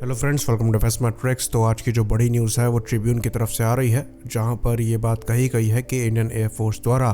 Hello friends, welcome to smart tracks. तो आज की जो बड़ी न्यूज़ है वो ट्रिब्यून की तरफ से आ रही है, जहां पर ये बात कही गई है कि इंडियन एयरफोर्स द्वारा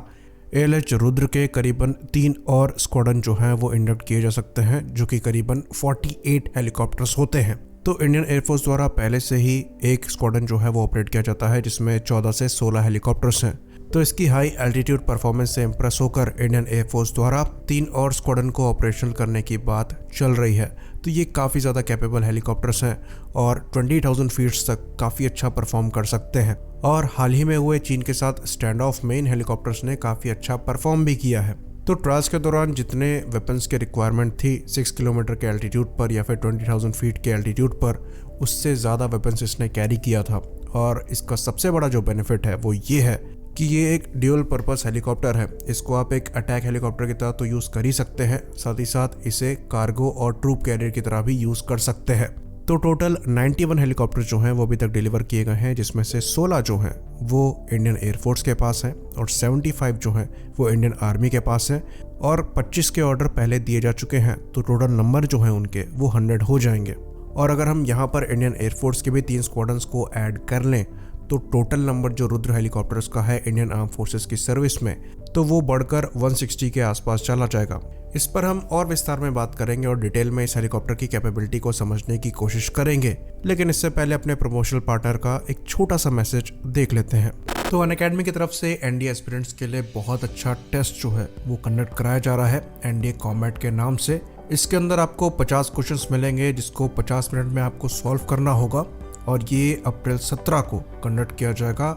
ALH रुद्र के करीबन 3 और स्क्वाड्रन जो हैं वो इंडक्ट किए जा सकते हैं, जो कि करीबन 48 हेलीकॉप्टर्स होते हैं। तो इंडियन एयरफोर्स द्वारा पहले से ही एक स्क्वाड्रन जो है वो ऑपरेट किया जाता है, जिसमें 14 से 16 हेलीकॉप्टर्स हैं। तो इसकी हाई एल्टीट्यूड परफॉर्मेंस से इंप्रेस होकर इंडियन एयरफोर्स द्वारा 3 और स्क्वाड्रन को ऑपरेशनल करने की बात चल रही है। तो ये काफ़ी ज़्यादा कैपेबल हेलीकॉप्टर्स हैं और 20,000 फीट्स तक काफ़ी अच्छा परफॉर्म कर सकते हैं। और हाल ही में हुए चीन के साथ स्टैंड ऑफ में इन हेलीकॉप्टर्स ने काफ़ी अच्छा परफॉर्म भी किया है। तो ट्रायल्स के दौरान जितने वेपन्स की रिक्वायरमेंट थी 6 किलोमीटर के एल्टीट्यूड पर या फिर 20,000 फीट के एल्टीट्यूड पर, उससे ज़्यादा वेपन्स इसने कैरी किया था। और इसका सबसे बड़ा जो बेनिफिट है वो ये है कि ये एक ड्यूल पर्पस हेलीकॉप्टर है। इसको आप एक अटैक हेलीकॉप्टर की तरह तो यूज़ कर ही सकते हैं, साथ ही साथ इसे कार्गो और ट्रूप कैरियर की तरह भी यूज़ कर सकते हैं। तो टोटल 91 हेलीकॉप्टर जो हैं वो अभी तक डिलीवर किए गए हैं, जिसमें से 16 जो हैं वो इंडियन एयरफोर्स के पास हैं और 75 जो हैं वो इंडियन आर्मी के पास हैं और 25 के ऑर्डर पहले दिए जा चुके हैं। तो टोटल नंबर जो हैं उनके वो 100 हो जाएंगे। और अगर हम यहाँ पर इंडियन एयरफोर्स के भी 3 स्क्वाड्रंस को ऐड कर लें तो टोटल नंबर जो रुद्र हेलीकॉप्टर्स का है इंडियन आर्म फोर्सेस की सर्विस में, तो वो बढ़कर 160 के आसपास चला जाएगा। इस पर हम और विस्तार में बात करेंगे और डिटेल में इस हेलीकॉप्टर की कैपेबिलिटी को समझने की कोशिश करेंगे, लेकिन इससे पहले अपने प्रमोशनल पार्टनर का एक छोटा सा मैसेज देख लेते हैं। तो अनअकैडमी की तरफ से NDA एस्पिरेंट्स के लिए बहुत अच्छा टेस्ट जो है वो कंडक्ट कराया जा रहा है NDA कॉम्बैट के नाम से। इसके अंदर आपको 50 क्वेश्चंस मिलेंगे, जिसको 50 मिनट में आपको सॉल्व करना होगा और ये अप्रैल 17 को कंडक्ट किया जाएगा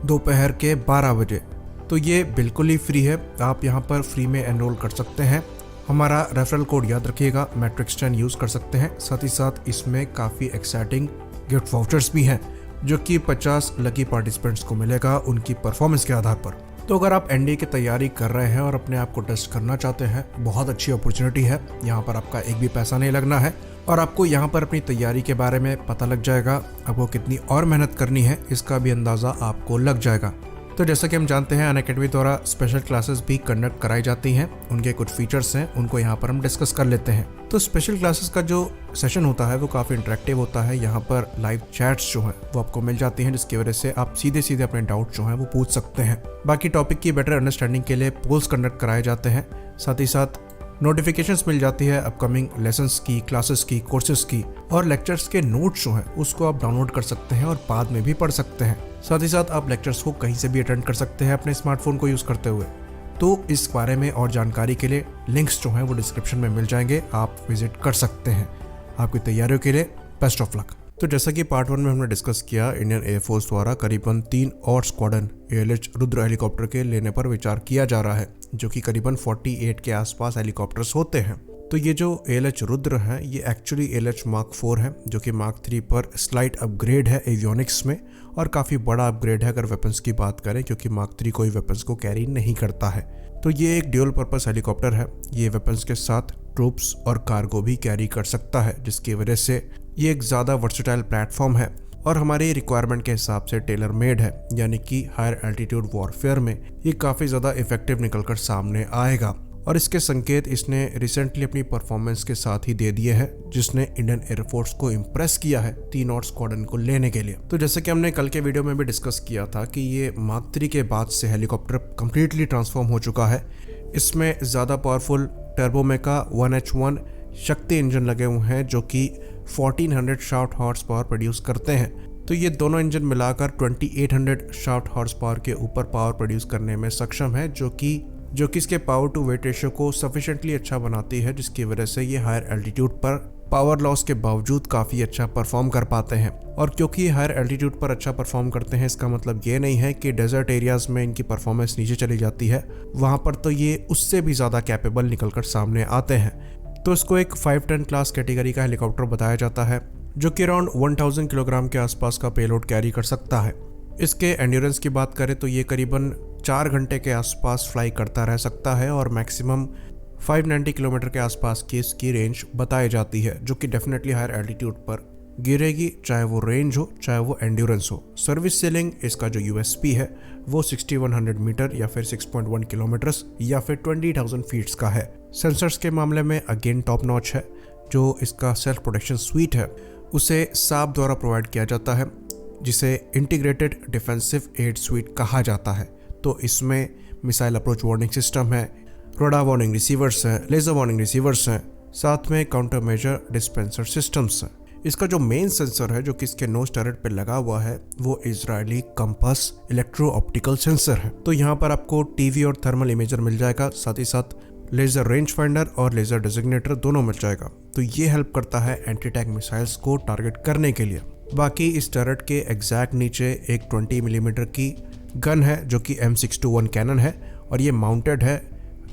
दोपहर के 12 बजे। तो ये बिल्कुल ही फ्री है, आप यहाँ पर फ्री में एनरोल कर सकते हैं। हमारा रेफरल कोड याद रखिएगा, मैट्रिक्स10 यूज़ कर सकते हैं। साथ ही साथ इसमें काफ़ी एक्साइटिंग गिफ्ट वाउचर्स भी हैं, जो कि 50 लकी पार्टिसिपेंट्स को मिलेगा उनकी परफॉर्मेंस के आधार पर। तो अगर आप NDA की तैयारी कर रहे हैं और अपने आप को टेस्ट करना चाहते हैं, बहुत अच्छी अपॉर्चुनिटी है। यहाँ पर आपका एक भी पैसा नहीं लगना है और आपको यहाँ पर अपनी तैयारी के बारे में पता लग जाएगा। आपको कितनी और मेहनत करनी है इसका भी अंदाज़ा आपको लग जाएगा। तो जैसा कि हम जानते हैं, अनअकैडमी द्वारा स्पेशल क्लासेस भी कंडक्ट कराई जाती हैं। उनके कुछ फीचर्स हैं, उनको यहाँ पर हम डिस्कस कर लेते हैं। तो स्पेशल क्लासेस का जो सेशन होता है वो काफ़ी इंटरेक्टिव होता है। यहाँ पर लाइव चैट्स जो हैं वो आपको मिल जाती हैं, जिसकी वजह से आप सीधे सीधे अपने डाउट जो हैं वो पूछ सकते हैं। बाकी टॉपिक की बेटर अंडरस्टैंडिंग के लिए पोल्स कंडक्ट कराए जाते हैं। साथ ही साथ नोटिफिकेशंस मिल जाती है अपकमिंग लेसन्स की, क्लासेस की, कोर्सेज की, और लेक्चर्स के नोट्स जो हैं उसको आप डाउनलोड कर सकते हैं और बाद में भी पढ़ सकते हैं। साथ ही साथ आप लेक्चर्स को कहीं से भी अटेंड कर सकते हैं अपने स्मार्टफोन को यूज़ करते हुए। तो इस बारे में और जानकारी के लिए लिंक्स जो हैं वो डिस्क्रिप्शन में मिल जाएंगे, आप विजिट कर सकते हैं। आपकी तैयारियों के लिए बेस्ट ऑफ लक। तो जैसा कि पार्ट 1 में हमने डिस्कस किया, इंडियन एयरफोर्स द्वारा करीबन 3 और स्क्वाड्रन ALH रुद्र हेलीकॉप्टर के लेने पर विचार किया जा रहा है, जो कि करीबन 48 के आसपास हेलीकॉप्टर्स होते हैं। तो ये जो ALH रुद्र है ये एक्चुअली ALH Mark 4 है, जो कि Mark 3 पर स्लाइट अपग्रेड है एवियोनिक्स में, और काफ़ी बड़ा अपग्रेड है अगर वेपन्स की बात करें, क्योंकि Mark 3 कोई वेपन्स को कैरी नहीं करता है। तो ये एक ड्यूल पर्पस हेलीकॉप्टर है। ये वेपन्स के साथ ट्रूप्स और कार्गो भी कैरी कर सकता है, जिसकी वजह से ये एक ज़्यादा वर्सेटाइल प्लेटफॉर्म है और हमारी रिक्वायरमेंट के हिसाब से टेलर मेड है, यानी कि हायर एल्टीट्यूड वॉरफेयर में ये काफ़ी ज़्यादा इफेक्टिव निकलकर सामने आएगा। और इसके संकेत इसने रिसेंटली अपनी परफॉर्मेंस के साथ ही दे दिए हैं, जिसने इंडियन एयरफोर्स को इम्प्रेस किया है 3 और स्क्वाड्रन को लेने के लिए। तो जैसे कि हमने कल के वीडियो में भी डिस्कस किया था कि ये Mark 3 के बाद से हेलीकॉप्टर कम्प्लीटली ट्रांसफॉर्म हो चुका है। इसमें ज़्यादा पावरफुल टर्बोमेका 1H1 शक्ति इंजन लगे हुए हैं, जो कि 1400 शाफ्ट हॉर्स पावर प्रोड्यूस करते हैं। तो ये दोनों इंजन मिलाकर 2800 शाफ्ट हॉर्स पावर के ऊपर पावर प्रोड्यूस करने में सक्षम है, जो कि इसके पावर टू वेट रेशियो को सफिशिएंटली अच्छा बनाती है, जिसकी वजह से ये हायर एल्टीट्यूड पर पावर लॉस के बावजूद काफ़ी अच्छा परफॉर्म कर पाते हैं। और क्योंकि हायर एल्टीट्यूड पर अच्छा परफॉर्म करते हैं, इसका मतलब ये नहीं है कि डेजर्ट एरियाज में इनकी परफॉर्मेंस नीचे चली जाती है। वहाँ पर तो ये उससे भी ज़्यादा कैपेबल निकलकर सामने आते हैं। तो इसको एक 510 क्लास कैटेगरी का हेलीकॉप्टर बताया जाता है, जो कि अराउंड 1000 किलोग्राम के आसपास का पेलोड कैरी कर सकता है। इसके एंड्योरेंस की बात करें तो ये करीबन 4 घंटे के आसपास फ्लाई करता रह सकता है और मैक्सिमम 590 किलोमीटर के आसपास की इसकी रेंज बताई जाती है, जो कि डेफिनेटली हायर एल्टीट्यूड पर गिरेगी, चाहे वो रेंज हो चाहे वो एंड्योरेंस हो। सर्विस सेलिंग इसका जो USP है वो 6100 मीटर या फिर 6.1 किलोमीटर्स या फिर 20,000 फीट्स का है। सेंसर्स के मामले में अगेन टॉप नॉच है। जो इसका सेल्फ प्रोटेक्शन स्वीट है उसे साब द्वारा प्रोवाइड किया जाता है, जिसे इंटीग्रेटेड डिफेंसिव एड स्वीट कहा जाता है। तो इसमें मिसाइल अप्रोच वार्निंग सिस्टम है, रडार वार्निंग रिसीवर्स हैं, लेज़र वार्निंग रिसीवर्स हैं, साथ में काउंटर मेजर डिस्पेंसर सिस्टम्स हैं। इसका जो मेन सेंसर है जो कि इसके नोज टर्रेट पे लगा हुआ है वो Israeli compass electro optical sensor है। तो यहाँ पर आपको टीवी और थर्मल इमेजर मिल जाएगा, साथ ही साथ लेजर रेंज फाइंडर और लेजर डेजिग्नेटर दोनों मिल जाएगा। तो ये हेल्प करता है एंटी टैंक मिसाइल्स को टारगेट करने के लिए। बाकी इस टर्रेट के एग्जैक्ट नीचे एक 20 मिलीमीटर की गन है जो कि M621 कैनन है और ये माउंटेड है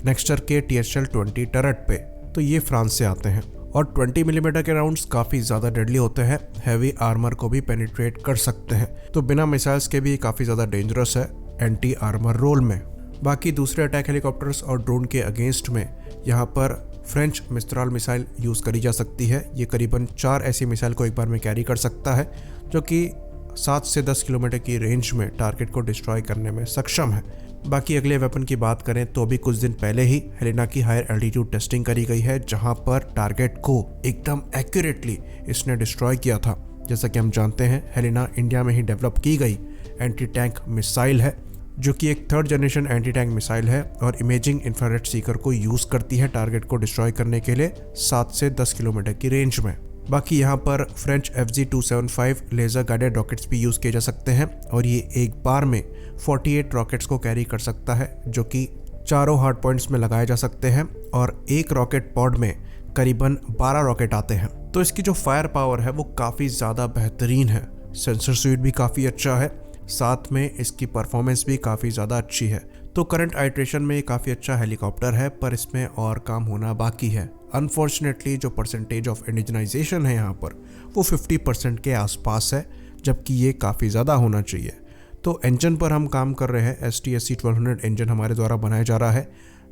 नेक्स्टर के THL-20 टर्रेट पे। तो ये फ्रांस से आते हैं और 20 मिलीमीटर के राउंड्स काफ़ी ज़्यादा डेडली होते हैं, हैवी आर्मर को भी पेनिट्रेट कर सकते हैं। तो बिना मिसाइल्स के भी काफ़ी ज़्यादा डेंजरस है एंटी आर्मर रोल में। बाकी दूसरे अटैक हेलीकॉप्टर्स और ड्रोन के अगेंस्ट में यहाँ पर फ्रेंच मिस्त्राल मिसाइल यूज़ करी जा सकती है। ये करीबन 4 ऐसी मिसाइल को एक बार में कैरी कर सकता है जो कि 7 से 10 किलोमीटर की रेंज में टारगेट को डिस्ट्रॉय करने में सक्षम है। बाकी अगले वेपन की बात करें तो अभी कुछ दिन पहले ही हेलेना की हायर एल्टीट्यूड टेस्टिंग करी गई है, जहां पर टारगेट को एकदम एक्यूरेटली इसने डिस्ट्रॉय किया था। जैसा कि हम जानते हैं हेलेना इंडिया में ही डेवलप की गई एंटी टैंक मिसाइल है जो कि एक 3rd generation anti tank missile है और इमेजिंग इंफ्रारेड सीकर को यूज़ करती है टारगेट को डिस्ट्रॉय करने के लिए 7 से 10 किलोमीटर की रेंज में। बाकी यहाँ पर French FZ-275 laser guided rockets भी यूज़ किए जा सकते हैं और ये एक बार में 48 रॉकेट्स को कैरी कर सकता है जो कि चारों हार्ड पॉइंट्स में लगाए जा सकते हैं और एक रॉकेट पॉड में करीबन 12 रॉकेट आते हैं। तो इसकी जो फायर पावर है वो काफ़ी ज़्यादा बेहतरीन है, सेंसर स्वीट भी काफ़ी अच्छा है, साथ में इसकी परफॉर्मेंस भी काफ़ी ज़्यादा अच्छी है। तो करंट आइट्रेशन में ये काफ़ी अच्छा हेलीकॉप्टर है, पर इसमें और काम होना बाकी है। अनफॉर्चुनेटली जो परसेंटेज ऑफ इंडिजनाइजेशन है यहाँ पर वो 50% के आसपास है, जबकि ये काफ़ी ज़्यादा होना चाहिए। तो इंजन पर हम काम कर रहे हैं। STSC-1200 इंजन हमारे द्वारा बनाया जा रहा है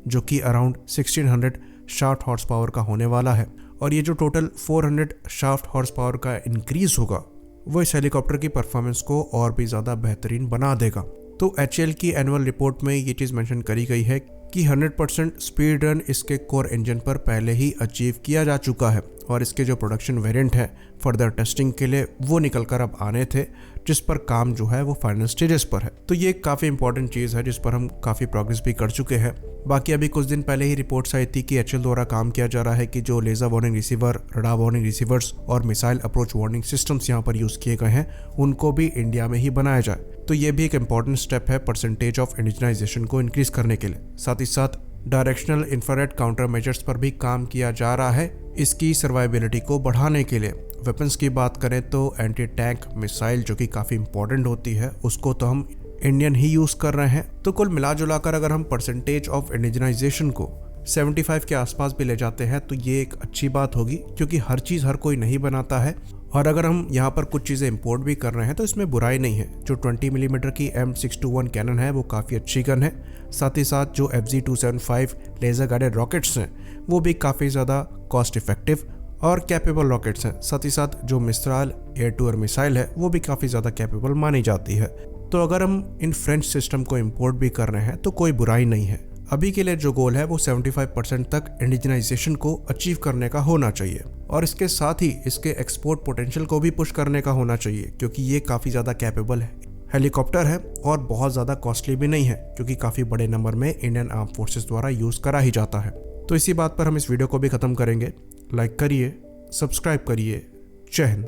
जो कि अराउंड 1600 शाफ्ट हॉर्स पावर का होने वाला है और ये जो टोटल 400 शाफ्ट हॉर्स पावर का इंक्रीज होगा वो इस हेलीकॉप्टर की परफॉर्मेंस को और भी ज़्यादा बेहतरीन बना देगा। तो HAL की एनुअल रिपोर्ट में ये चीज़ मेंशन करी गई है कि 100% स्पीड रन इसके कोर इंजन पर पहले ही अचीव किया जा चुका है और इसके जो प्रोडक्शन वेरिएंट है फर्दर टेस्टिंग के लिए वो निकल कर अब आने थे, जिस पर काम जो है वो फाइनल स्टेजेस पर है। तो ये काफ़ी इंपॉर्टेंट चीज़ है जिस पर हम काफ़ी प्रोग्रेस भी कर चुके हैं। बाकी अभी कुछ दिन पहले ही रिपोर्ट्स आई थी कि HAL द्वारा काम किया जा रहा है कि जो laser warning receiver, radar warning receivers और मिसाइल अप्रोच वार्निंग सिस्टम्स यहाँ पर यूज़ किए गए हैं उनको भी इंडिया में ही बनाया जाए। तो ये भी एक इम्पॉर्टेंट स्टेप है परसेंटेज ऑफ इंडिजनाइजेशन को इंक्रीज करने के लिए। साथ ही साथ डायरेक्शनल इंफ्रारेड काउंटर मेजर्स पर भी काम किया जा रहा है इसकी सर्वाइबिलिटी को बढ़ाने के लिए। वेपन्स की बात करें तो एंटी टैंक मिसाइल जो कि काफ़ी इंपॉर्टेंट होती है उसको तो हम इंडियन ही यूज़ कर रहे हैं। तो कुल मिला जुलाकर अगर हम परसेंटेज ऑफ इंडिजनाइजेशन को 75 के आसपास भी ले जाते हैं तो ये एक अच्छी बात होगी, क्योंकि हर चीज़ हर कोई नहीं बनाता है और अगर हम यहाँ पर कुछ चीज़ें इंपोर्ट भी कर रहे हैं तो इसमें बुराई नहीं है। जो 20 मिलीमीटर की M621 कैनन है वो काफ़ी अच्छी गन है। साथ ही साथ जो FZ-275 लेज़र गाइडेड रॉकेट्स हैं वो भी काफ़ी ज़्यादा कॉस्ट इफेक्टिव और कैपेबल रॉकेट्स हैं। साथ ही साथ जो Mistral air to air missile है वो भी काफ़ी ज़्यादा कैपेबल मानी जाती है। तो अगर हम इन फ्रेंच सिस्टम को इंपोर्ट भी कर रहे हैं तो कोई बुराई नहीं है। अभी के लिए जो गोल है वो 75% तक इंडिजनाइजेशन को अचीव करने का होना चाहिए और इसके साथ ही इसके एक्सपोर्ट पोटेंशियल को भी पुश करने का होना चाहिए, क्योंकि ये काफ़ी ज़्यादा कैपेबल है हेलीकॉप्टर है और बहुत ज़्यादा कॉस्टली भी नहीं है, क्योंकि काफ़ी बड़े नंबर में इंडियन आर्म फोर्सेस द्वारा यूज़ करा ही जाता है। तो इसी बात पर हम इस वीडियो को भी ख़त्म करेंगे। लाइक करिए, सब्सक्राइब करिए। जय हिंद।